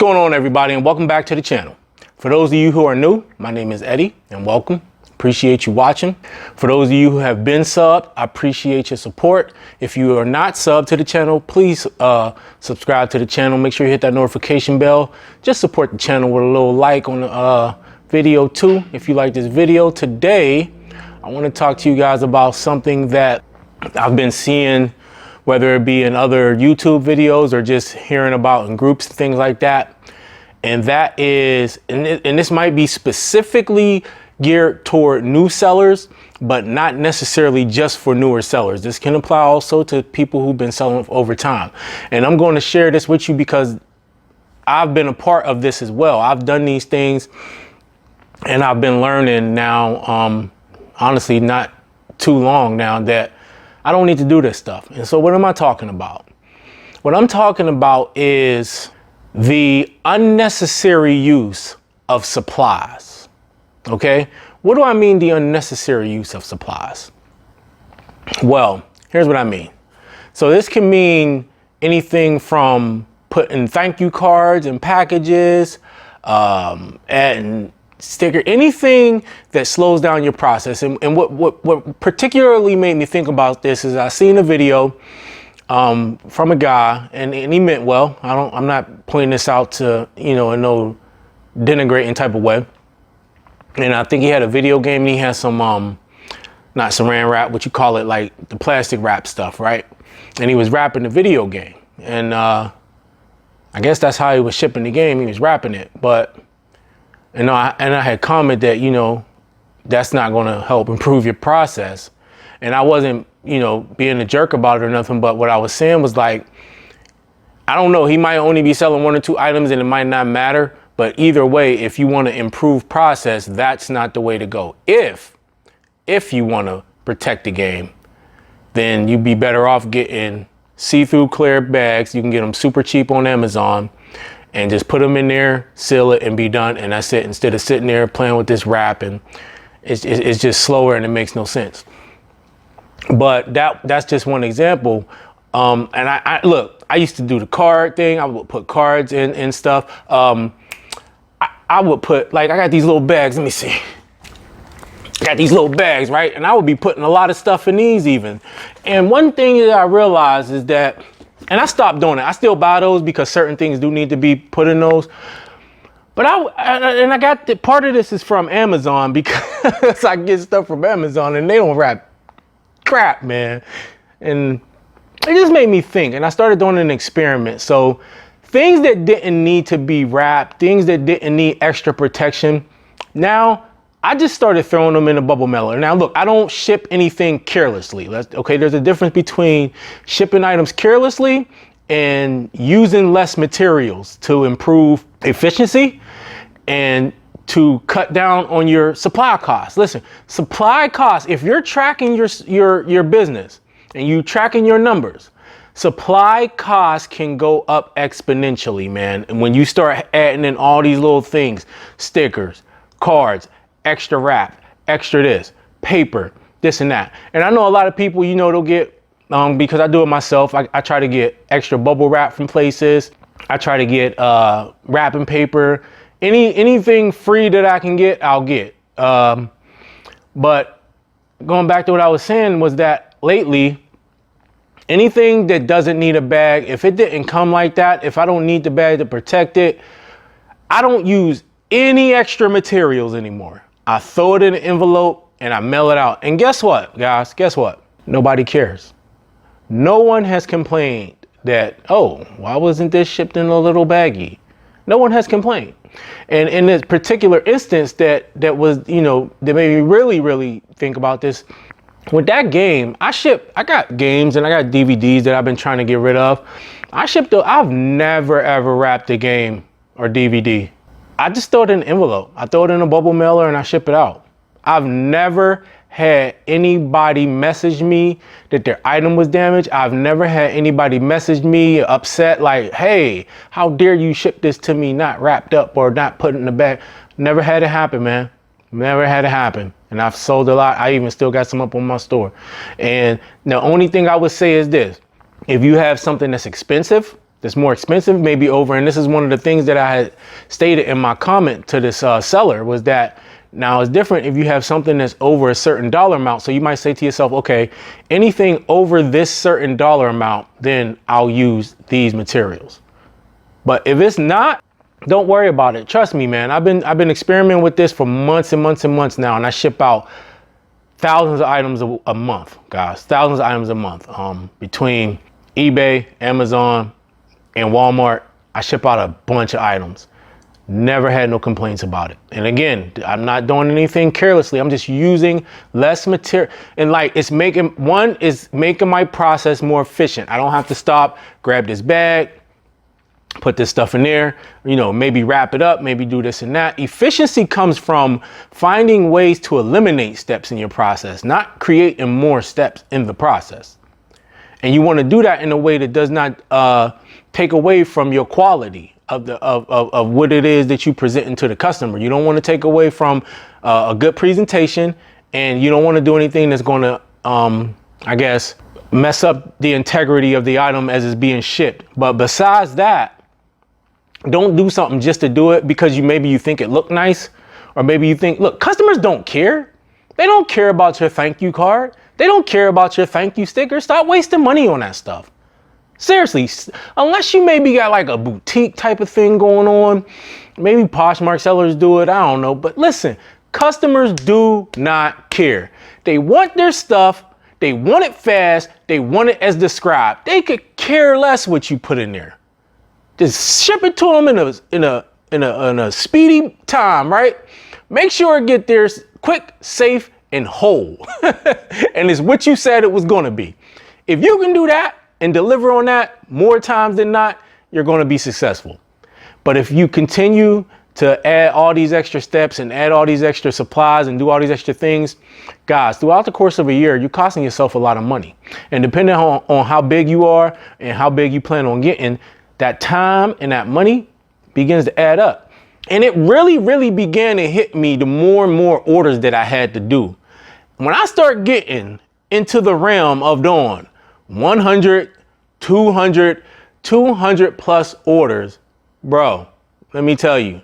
going on, everybody, and welcome back to the channel. For those of you who are new, my name is Eddie and welcome. Appreciate you watching. For those of you who have been subbed, I appreciate your support. If you are not subbed to the channel, please subscribe to the channel. Make sure you hit that notification bell. Just support the channel with a little like on the video too. If you like this video today, I want to talk to you guys about something that I've been seeing, whether it be in other YouTube videos or just hearing about in groups, things like that. And that is, and this might be specifically geared toward new sellers, but not necessarily just for newer sellers. This can apply also to people who've been selling over time. And I'm going to share this with you because I've been a part of this as well. I've done these things and I've been learning now, honestly, not too long now, that I don't need to do this stuff. And so what am I talking about? What I'm talking about is the unnecessary use of supplies. Okay, what do I mean the unnecessary use of supplies? Well, here's what I mean. So this can mean anything from putting thank you cards and packages, and sticker, anything that slows down your process. And what particularly made me think about this is I seen a video from a guy, and he meant well. I'm not pointing this out to, in no denigrating type of way. And I think he had a video game and he had some, not saran wrap, what you call it, like the plastic wrap stuff, right? And he was wrapping the video game. And I guess that's how he was shipping the game. He was wrapping it. But, I had commented that, that's not going to help improve your process. And I wasn't, being a jerk about it or nothing. But what I was saying was like, I don't know, he might only be selling 1 or 2 items and it might not matter. But either way, if you want to improve process, that's not the way to go. If you want to protect the game, then you'd be better off getting see-through clear bags. You can get them super cheap on Amazon and just put them in there, seal it and be done. And that's it. Instead of sitting there playing with this wrap, and it's just slower and it makes no sense. But that's just one example. And I look, I used to do the card thing. I would put cards in and stuff. I would put, like, I got these little bags. Let me see. I got these little bags, right? And I would be putting a lot of stuff in these even. And one thing that I realized is that, and I stopped doing it. I still buy those because certain things do need to be put in those. But I got the part of this is from Amazon, because I get stuff from Amazon and they don't wrap crap, man. And it just made me think, and I started doing an experiment. So things that didn't need to be wrapped, things that didn't need extra protection, now I just started throwing them in a bubble mailer. Now look, I don't ship anything carelessly. Okay, there's a difference between shipping items carelessly and using less materials to improve efficiency and to cut down on your supply costs. Listen, supply costs, if you're tracking your business and you tracking your numbers, supply costs can go up exponentially, man. And when you start adding in all these little things, stickers, cards, extra wrap, extra this, paper, this and that. And I know a lot of people, they'll get, because I do it myself, I try to get extra bubble wrap from places. I try to get wrapping paper, anything free that I can get, I'll get. But going back to what I was saying was that lately, anything that doesn't need a bag, if it didn't come like that, if I don't need the bag to protect it, I don't use any extra materials anymore. I throw it in an envelope and I mail it out. And guess what, guys? Guess what? Nobody cares. No one has complained that, oh, why wasn't this shipped in a little baggie? No one has complained. And in this particular instance that was, that made me really, really think about this. With that game, I got games and I got DVDs that I've been trying to get rid of. I've never ever wrapped a game or DVD. I just throw it in an envelope. I throw it in a bubble mailer and I ship it out. I've never had anybody message me that their item was damaged. I've never had anybody message me upset like, hey, how dare you ship this to me not wrapped up or not put in the bag. Never had it happen, man. Never had it happen. And I've sold a lot. I even still got some up on my store. And the only thing I would say is this. If you have something that's expensive that's more expensive, maybe over. And this is one of the things that I had stated in my comment to this seller, was that now it's different if you have something that's over a certain dollar amount. So you might say to yourself, okay, anything over this certain dollar amount, then I'll use these materials. But if it's not, don't worry about it. Trust me, man. I've been experimenting with this for months and months and months now, and I ship out thousands of items a month, guys. Thousands of items a month. Between eBay, Amazon, and Walmart, I ship out a bunch of items. Never had no complaints about it. And again, I'm not doing anything carelessly. I'm just using less material. And like, it's making my process more efficient. I don't have to stop, grab this bag, put this stuff in there, you know, maybe wrap it up, maybe do this and that. Efficiency comes from finding ways to eliminate steps in your process, not creating more steps in the process. And you want to do that in a way that does not take away from your quality of what it is that you present to the customer. You don't want to take away from a good presentation, and you don't want to do anything that's going to, I guess, mess up the integrity of the item as it's being shipped. But besides that, don't do something just to do it because maybe you think it looked nice, or maybe you think, look, customers don't care. They don't care about your thank you card. They don't care about your thank you sticker. Stop wasting money on that stuff. Seriously, unless you maybe got like a boutique type of thing going on, maybe Poshmark sellers do it, I don't know. But listen, customers do not care. They want their stuff, they want it fast, they want it as described. They could care less what you put in there. Just ship it to them in a speedy time, right? Make sure it get there quick, safe, and whole. And it's what you said it was gonna be. If you can do that and deliver on that more times than not, you're going to be successful. But if you continue to add all these extra steps and add all these extra supplies and do all these extra things, guys, throughout the course of a year, you're costing yourself a lot of money. And depending on how big you are and how big you plan on getting, that time and that money begins to add up. And it really, really began to hit me the more and more orders that I had to do. When I start getting into the realm of doing 100, 200, 200 plus orders, bro, let me tell you,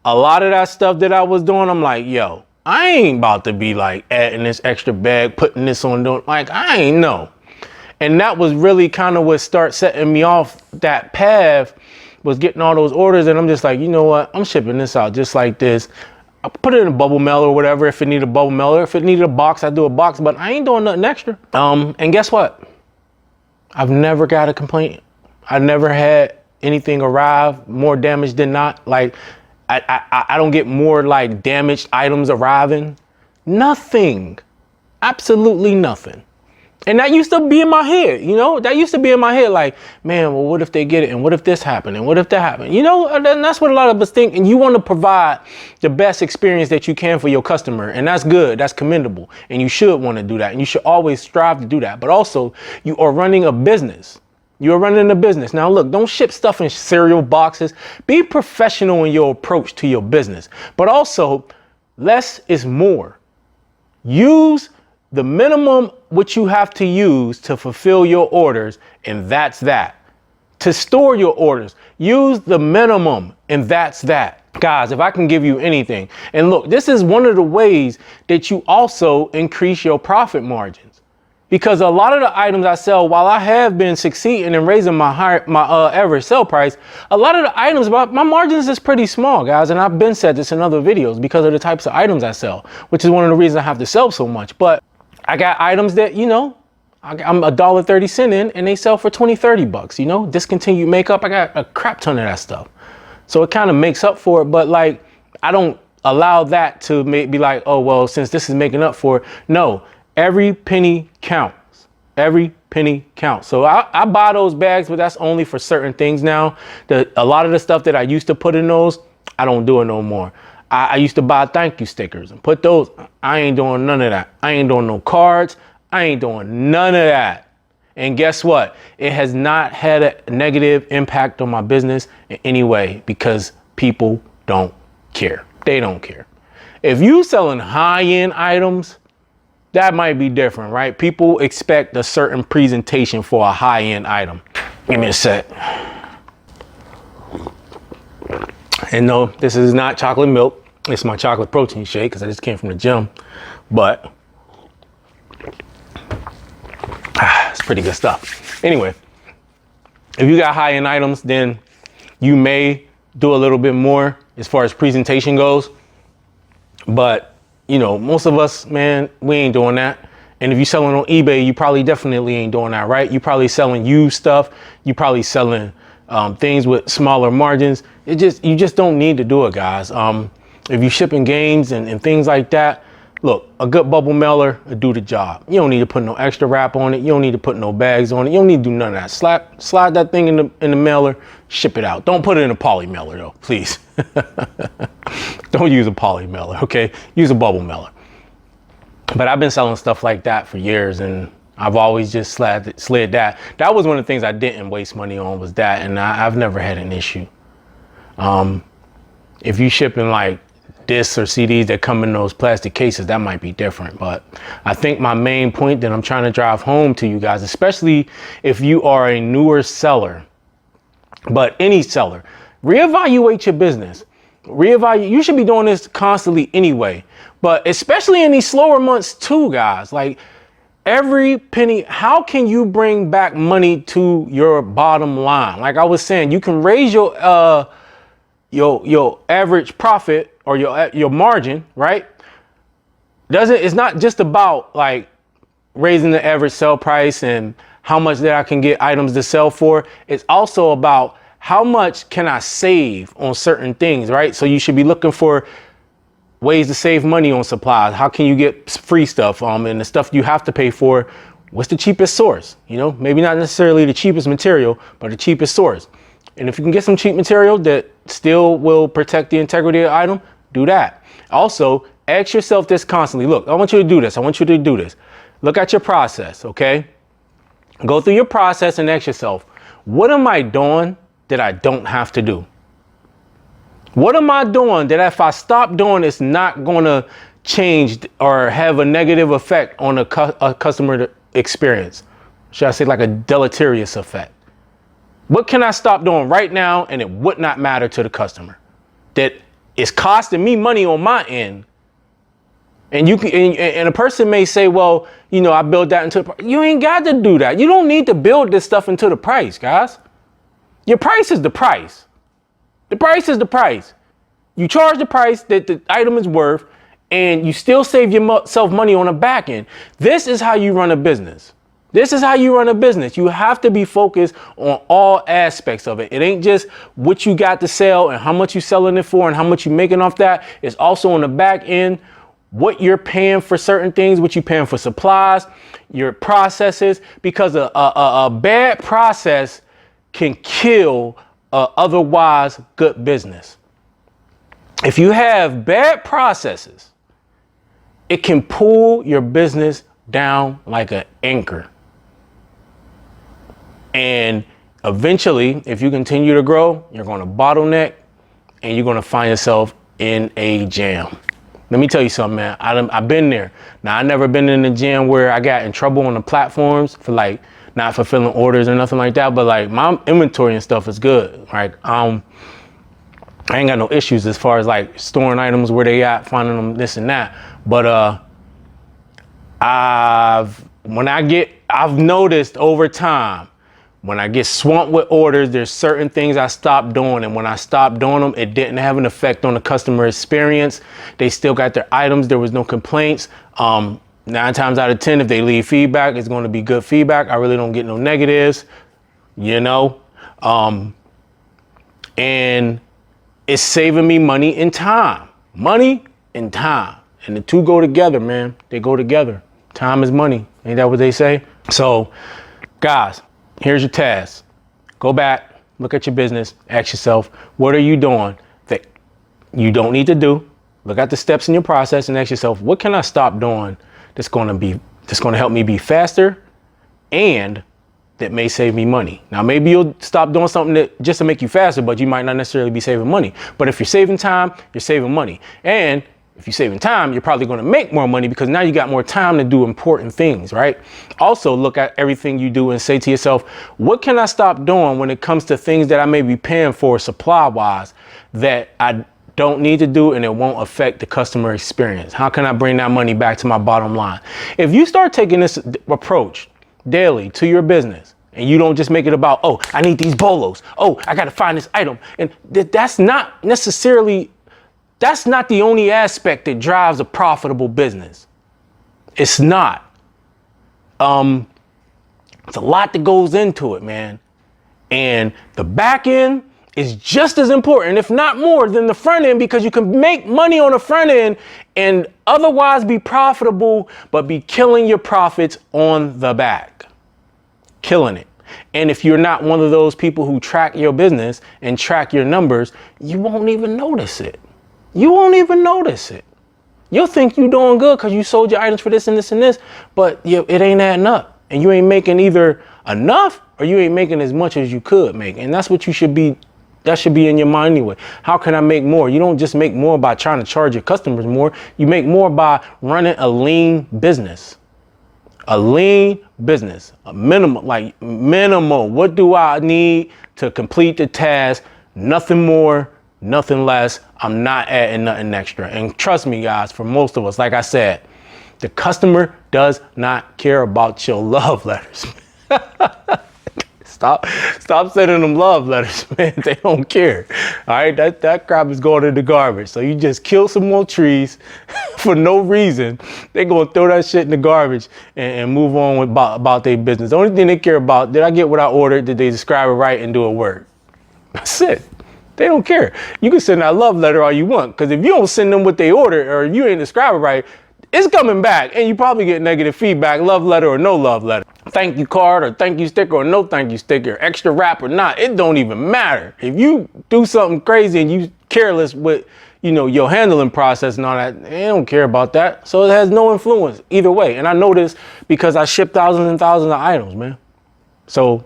a lot of that stuff that I was doing, I'm like, yo, I ain't about to be like adding this extra bag, putting this on, like, I ain't know. And that was really kind of what started setting me off that path, was getting all those orders. And I'm just like, you know what, I'm shipping this out just like this. I put it in a bubble mailer or whatever if it needed a bubble mailer. If it needed a box, I do a box, but I ain't doing nothing extra. And guess what? I've never got a complaint. I never had anything arrive more damaged than not. Like, I don't get more like damaged items arriving. Nothing. Absolutely nothing. And that used to be in my head, you know? That used to be in my head like, man, well, what if they get it? And what if this happened? And what if that happened? You know, and that's what a lot of us think. And you want to provide the best experience that you can for your customer. And that's good. That's commendable. And you should want to do that. And you should always strive to do that. But also, you are running a business. You're running a business. Now, look, don't ship stuff in cereal boxes. Be professional in your approach to your business. But also, less is more. Use the minimum what you have to use to fulfill your orders, and that's that. To store your orders, use the minimum, and that's that. Guys, if I can give you anything, and look, this is one of the ways that you also increase your profit margins. Because a lot of the items I sell, while I have been succeeding in raising my average sell price, a lot of the items, my margins is pretty small, guys. And I've been said this in other videos because of the types of items I sell, which is one of the reasons I have to sell so much. But I got items that, you know, I'm $1.30 in and they sell for 20, 30 bucks, you know, discontinued makeup. I got a crap ton of that stuff. So it kind of makes up for it. But like, I don't allow that to be like, oh, well, since this is making up for it. No, every penny counts. Every penny counts. So I buy those bags, but that's only for certain things now. A lot of the stuff that I used to put in those, I don't do it no more. I used to buy thank you stickers and put those. I ain't doing none of that. I ain't doing no cards. I ain't doing none of that. And guess what? It has not had a negative impact on my business in any way because people don't care. They don't care. If you selling high-end items, that might be different, right? People expect a certain presentation for a high-end item. Give me a sec. And no, this is not chocolate milk. It's my chocolate protein shake because I just came from the gym. But it's pretty good stuff. Anyway, if you got high-end items, then you may do a little bit more as far as presentation goes. But, you know, most of us, man, we ain't doing that. And if you're selling on eBay, you probably definitely ain't doing that, right? You probably selling used stuff. You probably selling things with smaller margins. You just don't need to do it, guys. If you're shipping games and things like that, look, a good bubble mailer will do the job. You don't need to put no extra wrap on it. You don't need to put no bags on it. You don't need to do none of that. Slide that thing in the mailer, ship it out. Don't put it in a poly mailer though, please. Don't use a poly mailer, okay? Use a bubble mailer. But I've been selling stuff like that for years, and I've always just slid that. That was one of the things I didn't waste money on, was that, and I've never had an issue. If you shipping like discs or CDs that come in those plastic cases, that might be different. But I think my main point that I'm trying to drive home to you guys, especially if you are a newer seller, but any seller, reevaluate your business. You should be doing this constantly anyway, but especially in these slower months too, guys. Like, every penny, how can you bring back money to your bottom line? Like I was saying, you can raise your average profit or your margin, right? It's not just about like raising the average sell price and how much that I can get items to sell for. It's also about how much can I save on certain things, right? So you should be looking for ways to save money on supplies. How can you get free stuff? And the stuff you have to pay for, what's the cheapest source? You know, maybe not necessarily the cheapest material, but the cheapest source. And if you can get some cheap material that still will protect the integrity of the item, do that. Also, ask yourself this constantly. Look, I want you to do this. I want you to do this. Look at your process, okay? Go through your process and ask yourself, what am I doing that I don't have to do? What am I doing that if I stop doing, it's not going to change or have a negative effect on a customer experience? Should I say like a deleterious effect? What can I stop doing right now and it would not matter to the customer? That is costing me money on my end. And you can, and a person may say, well, you know, I build that into the price. You ain't got to do that. You don't need to build this stuff into the price, guys. Your price is the price. The price is the price. You charge the price that the item is worth, and you still save yourself money on the back end. This is how you run a business. This is how you run a business. You have to be focused on all aspects of it. It ain't just what you got to sell and how much you selling it for and how much you making off that. It's also on the back end, what you're paying for certain things, what you're paying for supplies, your processes, because a bad process can kill otherwise good business. If you have bad processes, it can pull your business down like an anchor. And eventually, if you continue to grow, you're going to bottleneck and you're going to find yourself in a jam. Let me tell you something, man. I've been there. Now, I've never been in a jam where I got in trouble on the platforms for like not fulfilling orders or nothing like that. But like my inventory and stuff is good. Like, I ain't got no issues as far as like storing items where they at, finding them, this and that. But I've noticed over time, when I get swamped with orders, there's certain things I stopped doing. And when I stopped doing them, it didn't have an effect on the customer experience. They still got their items. There was no complaints. 9 times out of 10, if they leave feedback, it's going to be good feedback. I really don't get no negatives, you know. And it's saving me money and time. Money and time. And the two go together, man. They go together. Time is money. Ain't that what they say? So, guys, here's your task. Go back, look at your business, ask yourself, what are you doing that you don't need to do? Look at the steps in your process and ask yourself, what can I stop doing that's going to help me be faster and that may save me money? Now, maybe you'll stop doing something that just to make you faster, but you might not necessarily be saving money. But if you're saving time, you're saving money. And If you're saving time, you're probably going to make more money because now you got more time to do important things, right? Also, look at everything you do and say to yourself, what can I stop doing when it comes to things that I may be paying for supply wise that I don't need to do and it won't affect the customer experience? How can I bring that money back to my bottom line? If you start taking this approach daily to your business and you don't just make it about, oh, I need these bolos. Oh, I got to find this item. And that's not the only aspect that drives a profitable business. It's not. It's a lot that goes into it, man. And the back end is just as important, if not more, than the front end, because you can make money on the front end and otherwise be profitable, but be killing your profits on the back. Killing it. And if you're not one of those people who track your business and track your numbers, you won't even notice it. You won't even notice it. You'll think you're doing good because you sold your items for this and this and this, but it ain't adding up. And you ain't making either enough or you ain't making as much as you could make. And that's what you should be. That should be in your mind anyway. How can I make more? You don't just make more by trying to charge your customers more. You make more by running a lean business. A lean business, a minimum, like minimum. What do I need to complete the task? Nothing more, nothing less. I'm not adding nothing extra. And trust me, guys, for most of us, like I said, the customer does not care about your love letters. Stop sending them love letters, man. They don't care. All right, that crap is going in the garbage. So you just kill some more trees for no reason. They're gonna throw that shit in the garbage and move on with about their business. The only thing they care about, did I get what I ordered? Did they describe it right and do it work? That's it. They don't care. You can send that love letter all you want, because if you don't send them what they ordered or if you ain't describe it right, it's coming back and you probably get negative feedback, love letter or no love letter. Thank you card or thank you sticker or no thank you sticker, extra wrap or not, it don't even matter. If you do something crazy and you careless with, your handling process and all that, they don't care about that. So it has no influence either way. And I know this because I ship thousands and thousands of items, man. So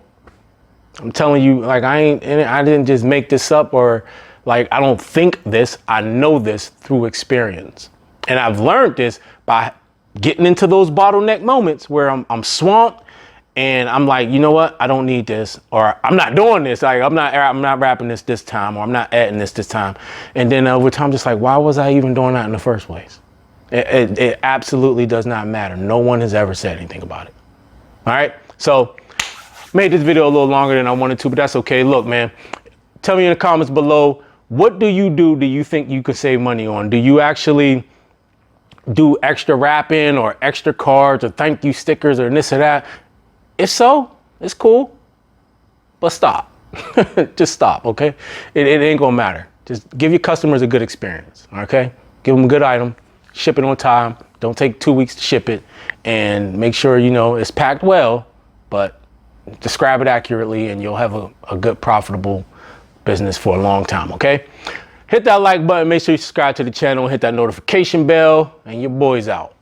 I'm telling you, like, I didn't just make this up, or like, I don't think this, I know this through experience. And I've learned this by getting into those bottleneck moments where I'm swamped and I'm like, you know what? I don't need this, or I'm not doing this. Like, I'm not wrapping this time, or I'm not adding this time. And then over time, just like, why was I even doing that in the first place? It absolutely does not matter. No one has ever said anything about it. All right. So made this video a little longer than I wanted to, but that's okay. Look, man, tell me in the comments below, what do you think you could save money on? Do you actually do extra wrapping or extra cards or thank you stickers or this or that? If so, it's cool, but stop. Just stop, okay? It ain't gonna matter. Just give your customers a good experience, okay? Give them a good item, ship it on time. Don't take 2 weeks to ship it, and make sure, it's packed well, but describe it accurately and you'll have a good profitable business for a long time, okay? Hit that like button, make sure you subscribe to the channel, hit that notification bell, and your boy's out.